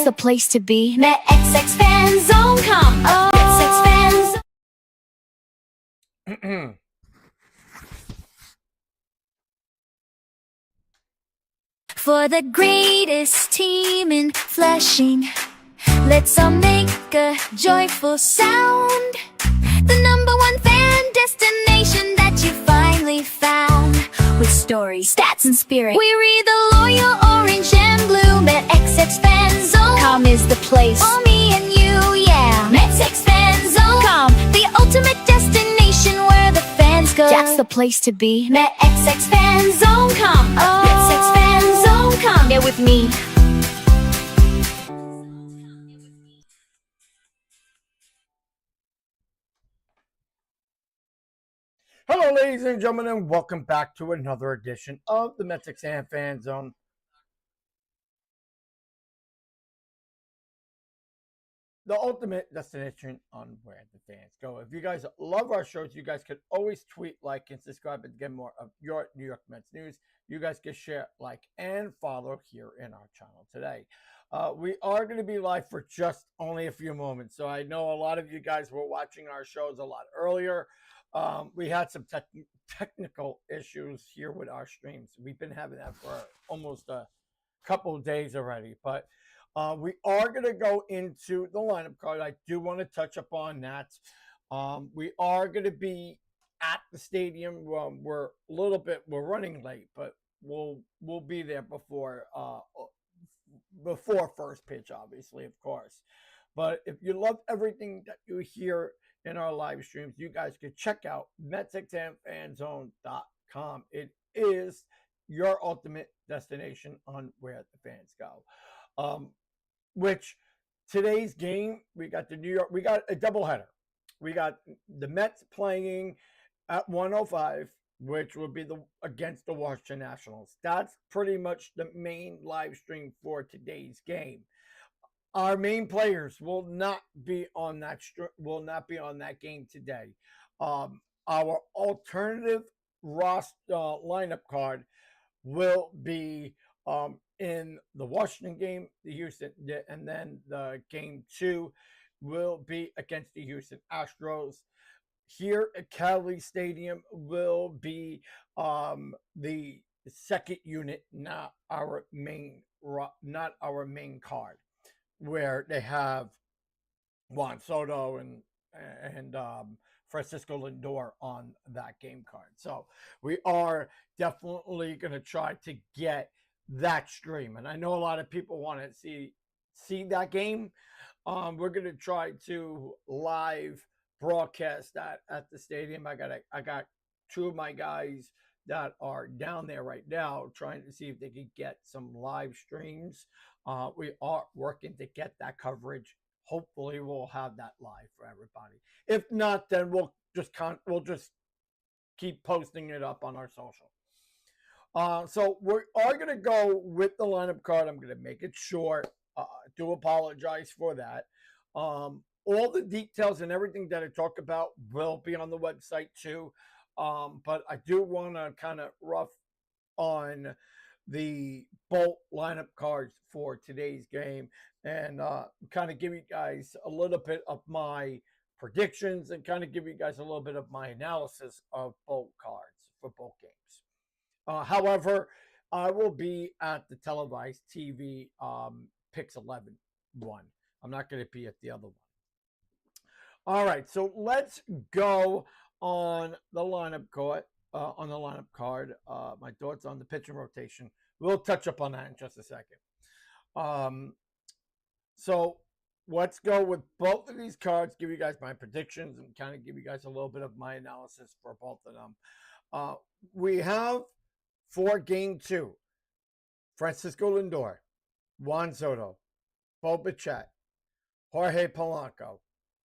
That's the place to be. MetsXMFanZone, come. MetsXMFanZone. For the greatest team in Flushing, let's all make a joyful sound. The #1 fan destination that you finally found. With stories, stats, and spirit, we read the loyal orange and blue. MetsXMFanZone is the place for me and you, yeah. MetsXMFanZone, the ultimate destination where the fans go. That's the place to be. MetsXMFanZone, MetsXMFanZone, get with me. Hello, ladies and gentlemen, and welcome back to another edition of the MetsXMFanZone. The ultimate destination on where the fans go. If you guys love our shows, you guys could always tweet, like, and subscribe and get more of your New York Mets news. You guys can share, like, and follow here in our channel today. We are going to be live for just only a few moments. So I know a lot of you guys were watching our shows a lot earlier. We had some technical issues here with our streams. We've been having that for almost a couple of days already, but we are going to go into the lineup card. I do want to touch upon that. We are going to be at the stadium. We're running late, but we'll be there before first pitch, obviously, of course. But if you love everything that you hear in our live streams, you guys can check out MetsXMFanZone.com. It is your ultimate destination on where the fans go. Which today's game, we got a doubleheader. We got the Mets playing at 1:05, which will be against the Washington Nationals. That's pretty much the main live stream for today's game. Our main players will not be on that game today. Our alternative lineup card will be in the Washington game, the Houston, and then the game 2 will be against the Houston Astros. Here at Cali Stadium will be the second unit, not our main card, where they have Juan Soto and Francisco Lindor on that game card. So we are definitely going to try to get that stream. And I know a lot of people want to see that game. We're going to try to live broadcast that at the stadium. I got two of my guys that are down there right now trying to see if they could get some live streams. We are working to get that coverage. Hopefully we'll have that live for everybody. If not, then we'll just keep posting it up on our social. So we are going to go with the lineup card. I'm going to make it short. Do apologize for that. All the details and everything that I talk about will be on the website too. But I do want to kind of rough on the bolt lineup cards for today's game and kind of give you guys a little bit of my predictions and kind of give you guys a little bit of my analysis of bolt cards for both games. However, I will be at the televised TV Picks 11 one. I'm not going to be at the other one. All right, so let's go on the lineup card. My thoughts on the pitching rotation. We'll touch up on that in just a second. So let's go with both of these cards, give you guys my predictions, and kind of give you guys a little bit of my analysis for both of them. We have for game 2, Francisco Lindor, Juan Soto, Bo Bichette, Jorge Polanco,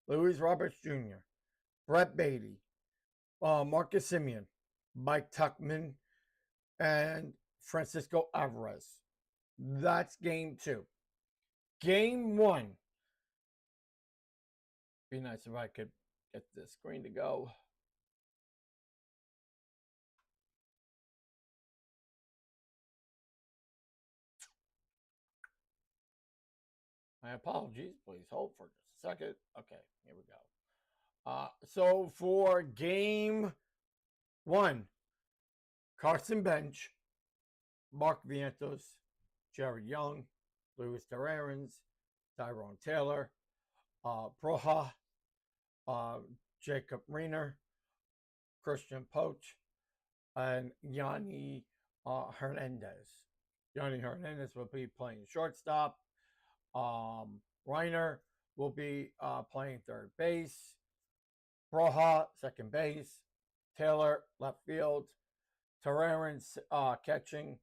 Luis Roberts Jr., Brett Beatty, Marcus Semien, Mike Tuchman, and Francisco Alvarez. That's game 2. Game 1. Be nice if I could get this screen to go. My apologies. Please hold for just a second. Okay, here we go. So for game one, Carson Bench, Mark Vientos, Jared Young, Luis Terrarens, Tyrone Taylor, Broha, Jacob Reiner, Christian Poch, and Yanni Hernandez. Yanni Hernandez will be playing shortstop. Reiner will be playing third base. Broha, second base. Taylor, left field. Terrarens catching.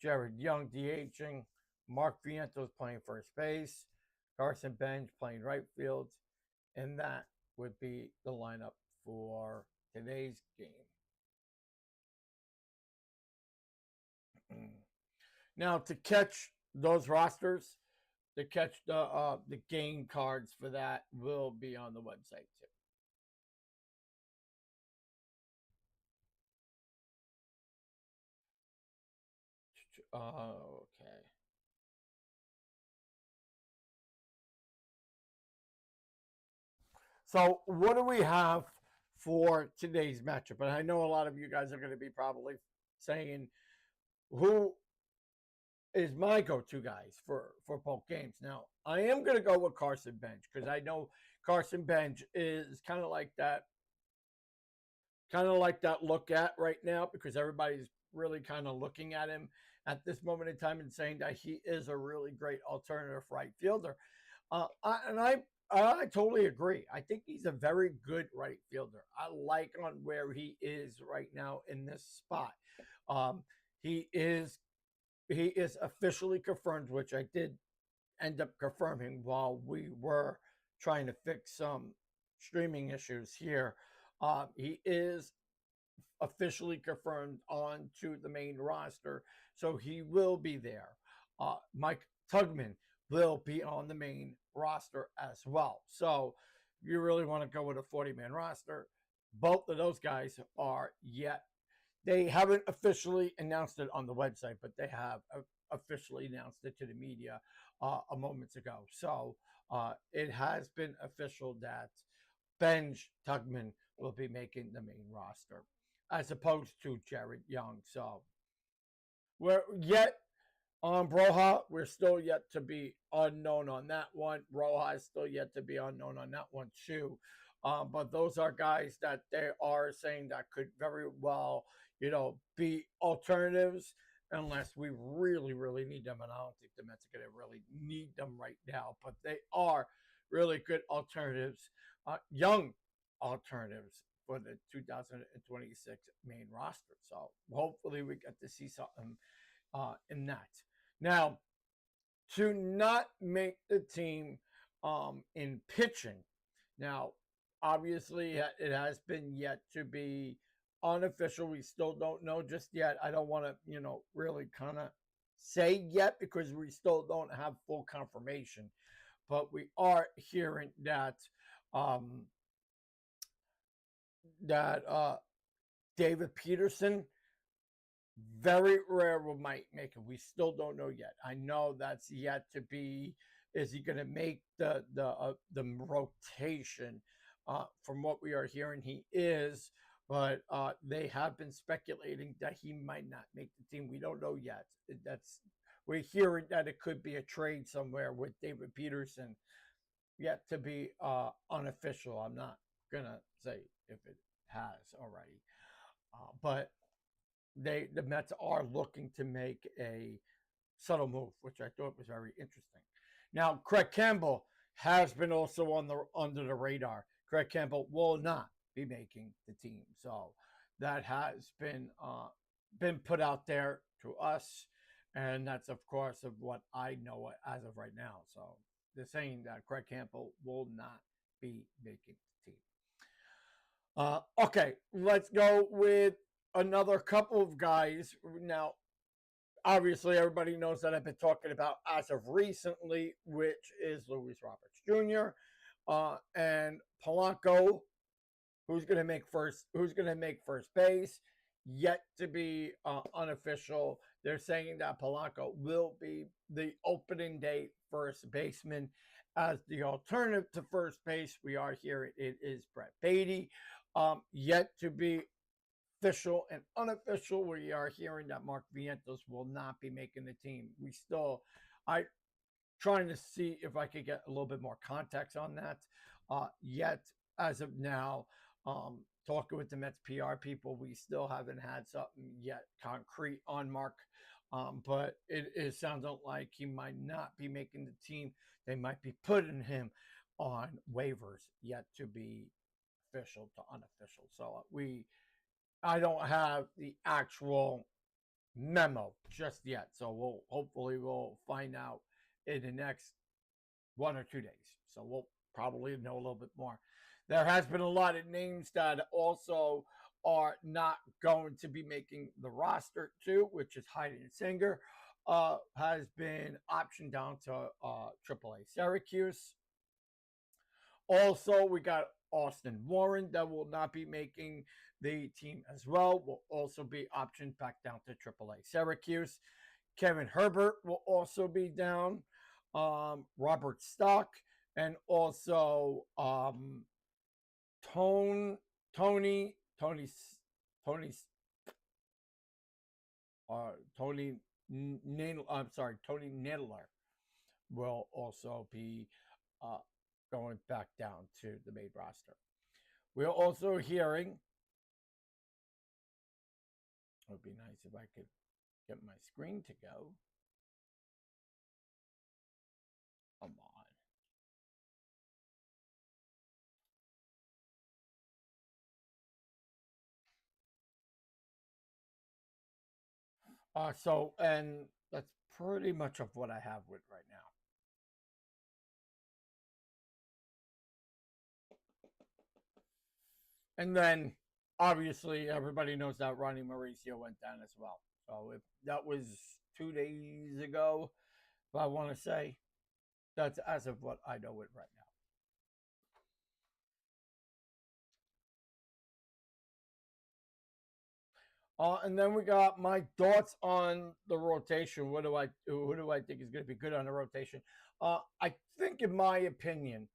Jared Young DHing. Mark Vientos playing first base. Carson Bench playing right field. And that would be the lineup for today's game. Now, to catch those rosters, to catch the game cards for that will be on the website too. Okay. So what do we have for today's matchup? And I know a lot of you guys are going to be probably saying, who is my go-to guys for both games? Now, I am going to go with Carson Bench because I know Carson Bench is kind of like that look at right now, because everybody's really kind of looking at him at this moment in time and saying that he is a really great alternative right fielder. I totally agree. I think he's a very good right fielder. I like on where he is right now in this spot. He is officially confirmed, which I did end up confirming while we were trying to fix some streaming issues here. He is officially confirmed onto the main roster, so he will be there. Mike Tugman will be on the main roster as well. So if you really want to go with a 40-man roster, both of those guys are yet. They haven't officially announced it on the website, but they have officially announced it to the media a moment ago. So it has been official that Benj Tugman will be making the main roster, as opposed to Jared Young. So we're yet on Broha, we're still yet to be unknown on that one. Broha is still yet to be unknown on that one too. But those are guys that they are saying that could very well, be alternatives unless we really, really need them. And I don't think the Mets are going to really need them right now, but they are really good alternatives, young alternatives for the 2026 main roster. So hopefully we get to see something in that. Now, to not make the team in pitching. Now, obviously, it has been yet to be unofficial. We still don't know just yet. I don't want to, really kind of say yet because we still don't have full confirmation. But we are hearing that David Peterson, very rare, we might make it. We still don't know yet. I know that's yet to be. Is he going to make the rotation? From what we are hearing, he is, but they have been speculating that he might not make the team. We don't know yet. We're hearing that it could be a trade somewhere with David Peterson, yet to be unofficial. I'm not gonna say if it has already, but the Mets are looking to make a subtle move, which I thought was very interesting. Now, Craig Campbell has been also under the radar. Craig Campbell will not be making the team, so that has been put out there to us, and that's of course of what I know as of right now. So they're saying that Craig Campbell will not be making the team. Okay, let's go with another couple of guys. Now, obviously, everybody knows that I've been talking about as of recently, which is Luis Roberts Jr. And Polanco, who's going to make first base, yet to be unofficial. They're saying that Polanco will be the opening day first baseman. As the alternative to first base, we are here. It is Brett Beatty. Yet to be official and unofficial, we are hearing that Mark Vientos will not be making the team. I trying to see if I could get a little bit more context on that. Yet, as of now, talking with the Mets PR people, we still haven't had something yet concrete on Mark. But it sounds like he might not be making the team. They might be putting him on waivers, yet to be official to unofficial. So I don't have the actual memo just yet. So we'll find out in the next 1 or 2 days. So we'll probably know a little bit more. There has been a lot of names that also are not going to be making the roster too, which is Hayden Singer, has been optioned down to AAA Syracuse. Also, we got Austin Warren that will not be making the team as well. Will also be optioned back down to AAA Syracuse. Kevin Herbert will also be down. Robert Stock and also Tony Tony Nadler will also be going back down to the main roster. We're also hearing, it would be nice if I could get my screen to go. Come on. And that's pretty much of what I have with right now. And then, obviously, everybody knows that Ronnie Mauricio went down as well. So if that was 2 days ago, if I want to say, that's as of what I know it right now. And then we got my thoughts on the rotation. Who do I think is going to be good on the rotation? I think, in my opinion,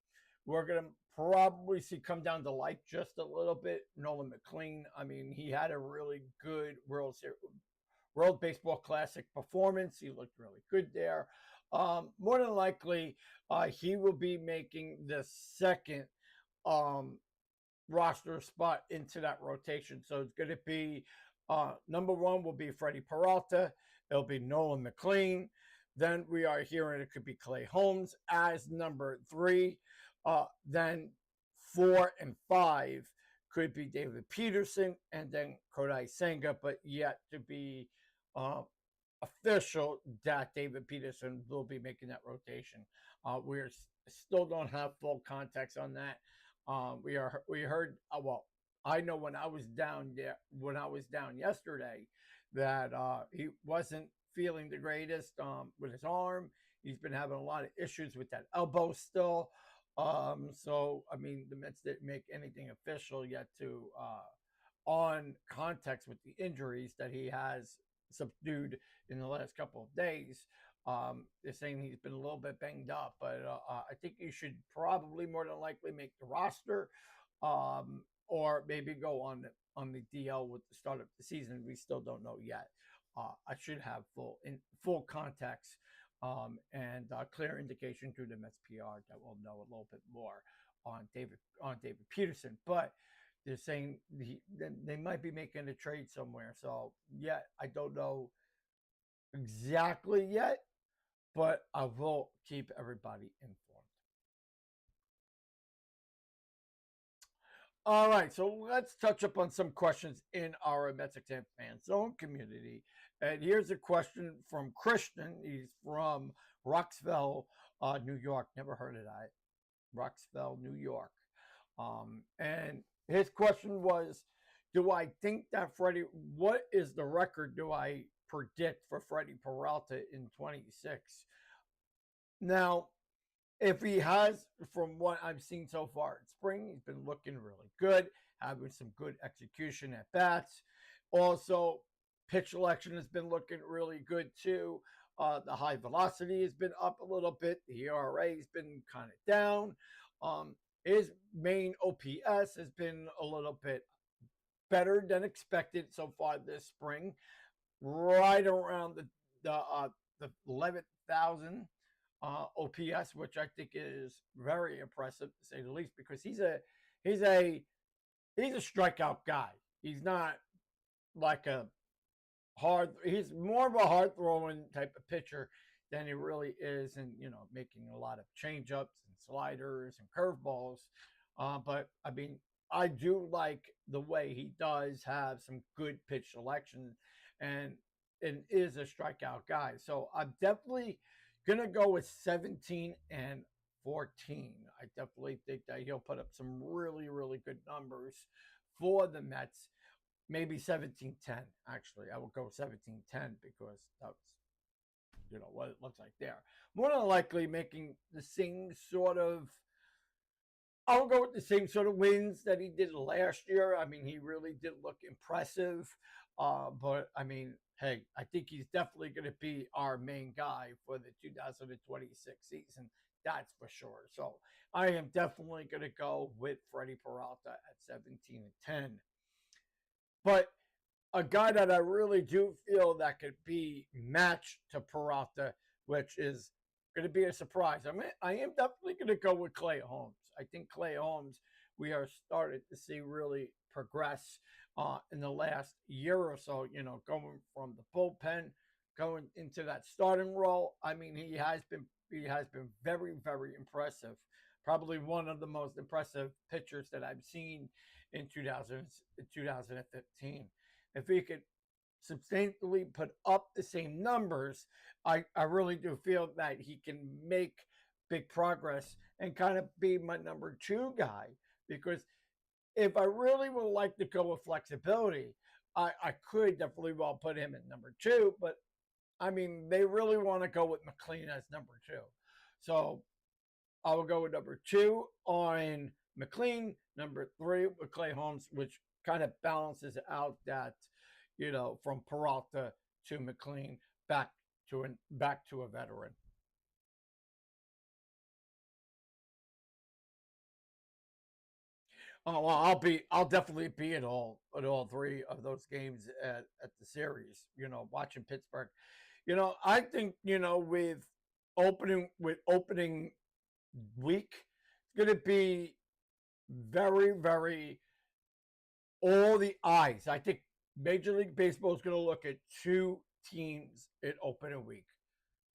we're going to probably see come down to life just a little bit. Nolan McLean. I mean, he had a really good World Baseball Classic performance. He looked really good there. More than likely, he will be making the second roster spot into that rotation. So it's going to be number one will be Freddie Peralta. It'll be Nolan McLean. Then we are hearing it could be Clay Holmes as number 3. Then 4 and 5 could be David Peterson and then Kodai Senga, but yet to be official that David Peterson will be making that rotation. We still don't have full context on that. We heard I know when I was down yesterday that he wasn't feeling the greatest with his arm. He's been having a lot of issues with that elbow still. So I mean, the Mets didn't make anything official yet to on context with the injuries that he has subdued in the last couple of days. They're saying he's been a little bit banged up, but I think he should probably more than likely make the roster, or maybe go on the DL with the start of the season. We still don't know yet. I should have full context and clear indication through the Mets PR that we'll know a little bit more on David Peterson. But they're saying they might be making a trade somewhere. So yeah, I don't know exactly yet, but I will keep everybody informed. All right, so let's touch up on some questions in our MetsXMFanZone community. And here's a question from Christian. He's from Roxville, New York. Never heard of that. Roxville, New York. And his question was, do I think that what is the record do I predict for Freddie Peralta in 26? Now, if he has, from what I've seen so far in spring, he's been looking really good, having some good execution at bats. Also, pitch selection has been looking really good too. The high velocity has been up a little bit. The ERA has been kind of down. His main OPS has been a little bit better than expected so far this spring, right around the 11,000 OPS, which I think is very impressive to say the least, because he's a strikeout guy. He's not like a he's more of a hard throwing type of pitcher than he really is, and making a lot of change ups and sliders and curveballs. But I mean, I do like the way he does have some good pitch selection, and is a strikeout guy. So I'm definitely gonna go with 17 and 14. I definitely think that he'll put up some really, really good numbers for the Mets. Maybe 17-10, actually. I will go 17-10 because that's, what it looks like there. More than likely making the same sort of, I'll go with the same sort of wins that he did last year. I mean, he really did look impressive. But, I mean, hey, I think he's definitely going to be our main guy for the 2026 season. That's for sure. So I am definitely going to go with Freddie Peralta at 17-10. But a guy that I really do feel that could be matched to Peralta, which is going to be a surprise. I am definitely going to go with Clay Holmes. I think Clay Holmes, we are starting to see really progress in the last year or so, going from the bullpen, going into that starting role. I mean, he has been very, very impressive. Probably one of the most impressive pitchers that I've seen in 2015. If he could substantially put up the same numbers, I really do feel that he can make big progress and kind of be my number 2 guy. Because if I really would like to go with flexibility, I could definitely well put him at number 2. But I mean, they really want to go with McLean as number 2. So I will go with number 2 on McLean, number 3 with Clay Holmes, which kind of balances out that, from Peralta to McLean back to a veteran. Oh well, I'll definitely be at all 3 of those games at the series. Watching Pittsburgh. I think with opening week, it's going to be very, very all the eyes. I think Major League Baseball is going to look at 2 teams in opening week: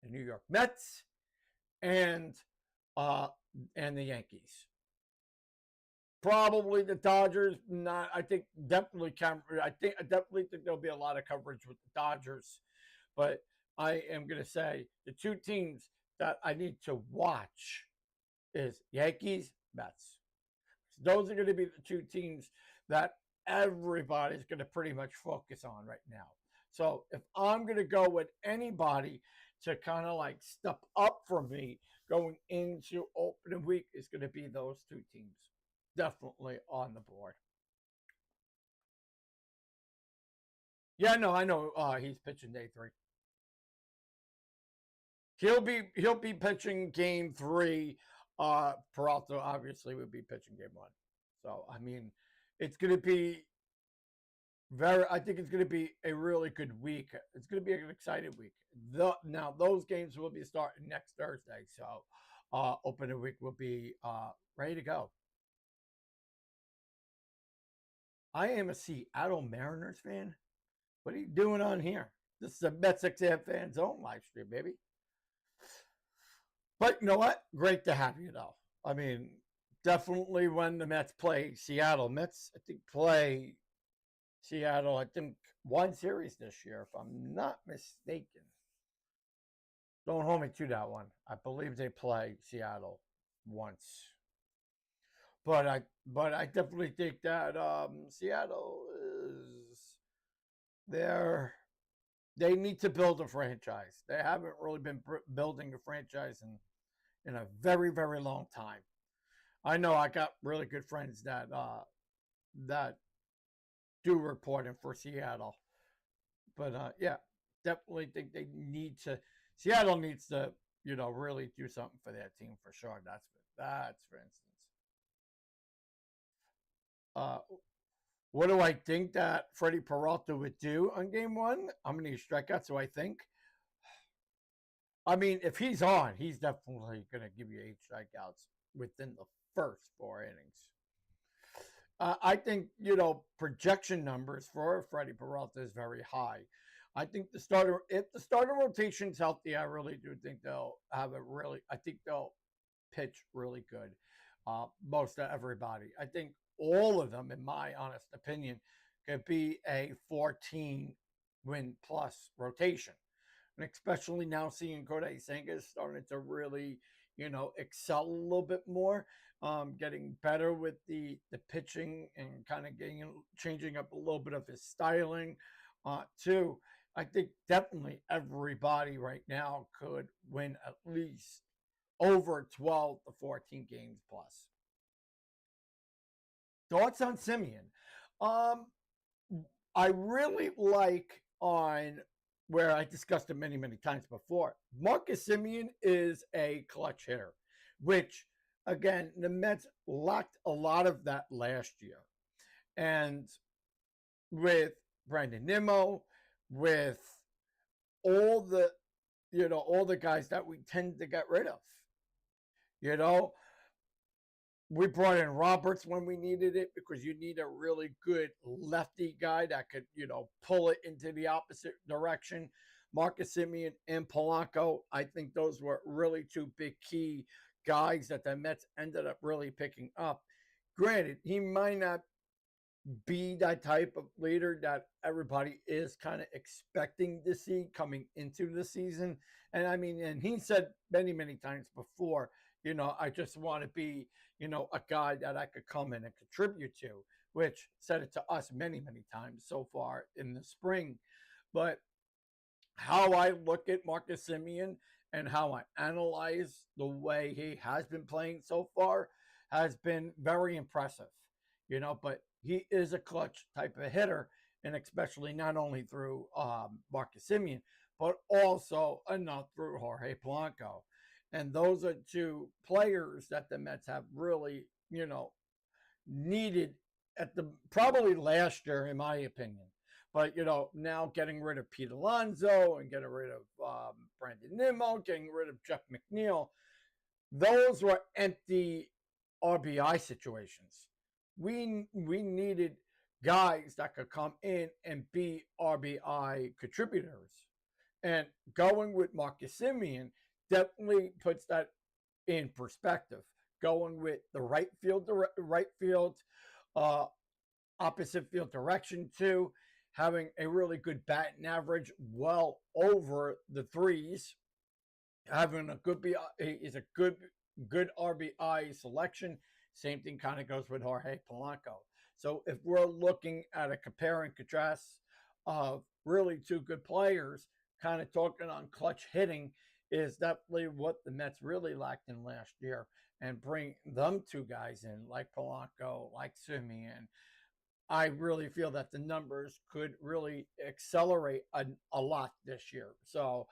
the New York Mets and the Yankees. Probably the Dodgers. Not. I think definitely. I definitely think there'll be a lot of coverage with the Dodgers, but I am going to say the 2 teams that I need to watch is Yankees, Mets. Those are going to be the 2 teams that everybody's going to pretty much focus on right now. So if I'm going to go with anybody to kind of like step up for me going into opening week, is going to be those 2 teams. Definitely on the board. Yeah, no, I know he's pitching day 3. He'll be pitching game 3. Peralta obviously would be pitching game 1. So I mean, it's going to be I think it's going to be a really good week. It's going to be an exciting week. Now those games will be starting next Thursday, so opening week will be ready to go. I am a Seattle Mariners fan. What are you doing on here? This is a MetsXMFanZone live stream, baby. But you know what? Great to have you, though. I mean, definitely when the Mets play Seattle. Mets, I think, play Seattle, I think, 1 series this year, if I'm not mistaken. Don't hold me to that one. I believe they play Seattle once. But I definitely think that Seattle they need to build a franchise. They haven't really been building a franchise in a very, very long time. I know I got really good friends that do reporting for Seattle. But yeah, definitely think they need to Seattle needs to, really do something for their team for sure. That's for instance. Uh, what do I think that Freddie Peralta would do on game one? How many strikeouts do I think? I mean, if he's on, he's definitely going to give you 8 strikeouts within the first 4 innings. I think, projection numbers for Freddie Peralta is very high. I think if the starter rotation's healthy, I really do think I think they'll pitch really good. Most of everybody. I think all of them, in my honest opinion, could be a 14 win plus rotation. And especially now seeing Kodai Senga starting to really, excel a little bit more, getting better with the pitching and kind of changing up a little bit of his styling, too. I think definitely everybody right now could win at least over 12 to 14 games plus. Thoughts on Simeon? Um, I really like on where I discussed it many, many times before. Marcus Simeon is a clutch hitter, which, again, the Mets lacked a lot of that last year. And with Brandon Nimmo, with all the, all the guys that we tend to get rid of, we brought in Roberts when we needed it because you need a really good lefty guy that could, pull it into the opposite direction. Marcus Simeon and Polanco, I think those were really two big key guys that the Mets ended up really picking up. Granted, he might not be that type of leader that everybody is kind of expecting to see coming into the season. And I mean, and he said many, many times before, I just want to be, a guy that I could come in and contribute to, which said it to us many, many times so far in the spring. But how I look at Marcus Simeon and how I analyze the way he has been playing so far has been very impressive, but he is a clutch type of hitter, and especially not only through Marcus Simeon, but also enough through Jorge Polanco. And those are two players that the Mets have really, needed at the probably last year, in my opinion. But, now getting rid of Pete Alonso and getting rid of Brandon Nimmo, getting rid of Jeff McNeil, those were empty RBI situations. We needed guys that could come in and be RBI contributors. And going with Marcus Simeon definitely puts that in perspective. Going with the right field, opposite field direction too, having a really good batting average, well over the threes, having a good is a good RBI selection. Same thing kind of goes with Jorge Polanco. So if we're looking at a compare and contrast of really two good players, kind of talking on clutch hitting is definitely what the Mets really lacked in last year. And bring them two guys in like Polanco, like Simeon, I really feel that the numbers could really accelerate a lot this year. So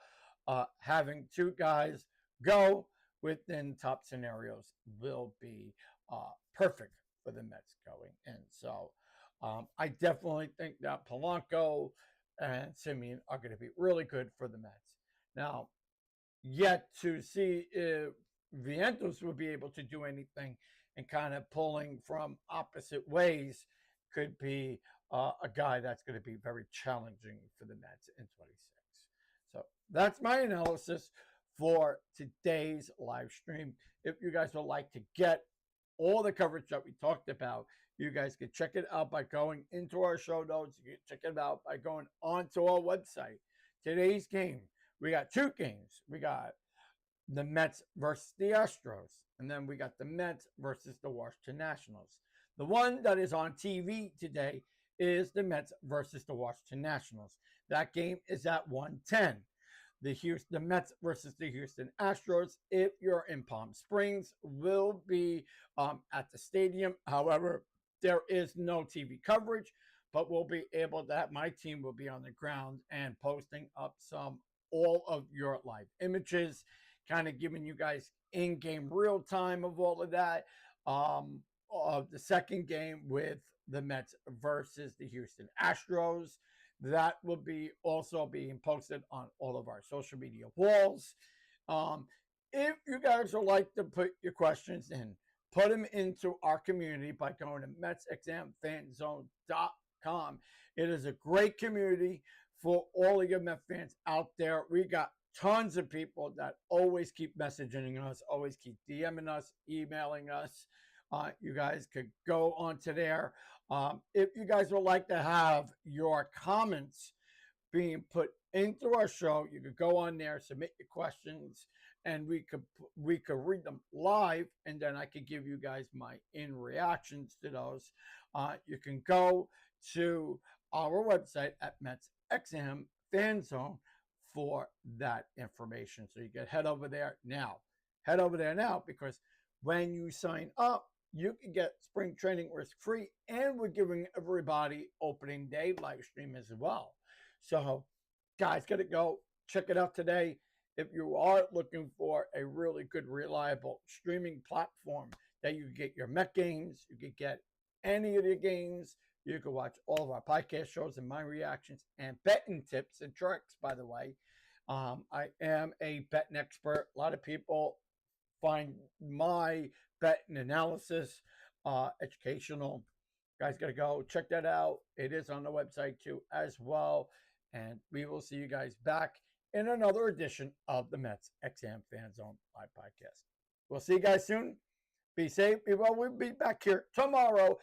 having two guys go within top scenarios will be perfect for the Mets going in. So I definitely think that Polanco and Simeon are going to be really good for the Mets. Now, yet to see if Vientos will be able to do anything and kind of pulling from opposite ways could be a guy that's going to be very challenging for the Mets in 26. So that's my analysis for today's live stream. If you guys would like to get all the coverage that we talked about, you guys can check it out by going into our show notes. You can check it out by going onto our website. Today's game, we got two games. We got the Mets versus the Astros, and then we got the Mets versus the Washington Nationals. The one that is on TV today is the Mets versus the Washington Nationals. That game is at 1:10. The Mets versus the Houston Astros, if you're in Palm Springs, will be at the stadium. However, there is no TV coverage, but we'll be able to my team will be on the ground and posting up some all of your live images, kind of giving you guys in-game real time of all of that. Of the second game with the Mets versus the Houston Astros. That will be also being posted on all of our social media walls. If you guys would like to put your questions in, put them into our community by going to MetsXMFanZone.com. It is a great community for all of your Met fans out there. We got tons of people that always keep messaging us, always keep DMing us, emailing us. You guys could go onto there. If you guys would like to have your comments being put into our show, you could go on there, submit your questions, and we could read them live, and then I could give you guys my reactions to those. You can go to our website at MetsXMFanZone for that information. So you can head over there now. Head over there now, because when you sign up, you can get spring training risk-free, and we're giving everybody opening day live stream as well. So, guys, got to go check it out today. If you are looking for a really good, reliable streaming platform that you can get your Met games, you can get any of the games, you can watch all of our podcast shows and my reactions and betting tips and tricks, by the way. I am a betting expert. A lot of people find my betting analysis educational. Guys, got to go check that out. It is on the website too as well. And we will see you guys back in another edition of the Mets XM Fan Zone live podcast. We'll see you guys soon. Be safe. Well, we'll be back here tomorrow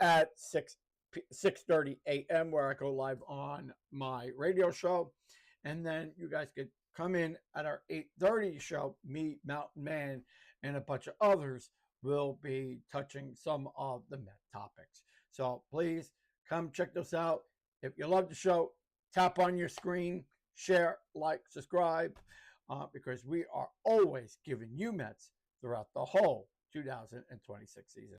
at 6:30 a.m. where I go live on my radio show. And then you guys could come in at our 8:30 show. Me, Mountain Man, and a bunch of others will be touching some of the Met topics. So please come check those out. If you love the show, tap on your screen, share, like, subscribe, because we are always giving you Mets throughout the whole 2026 season.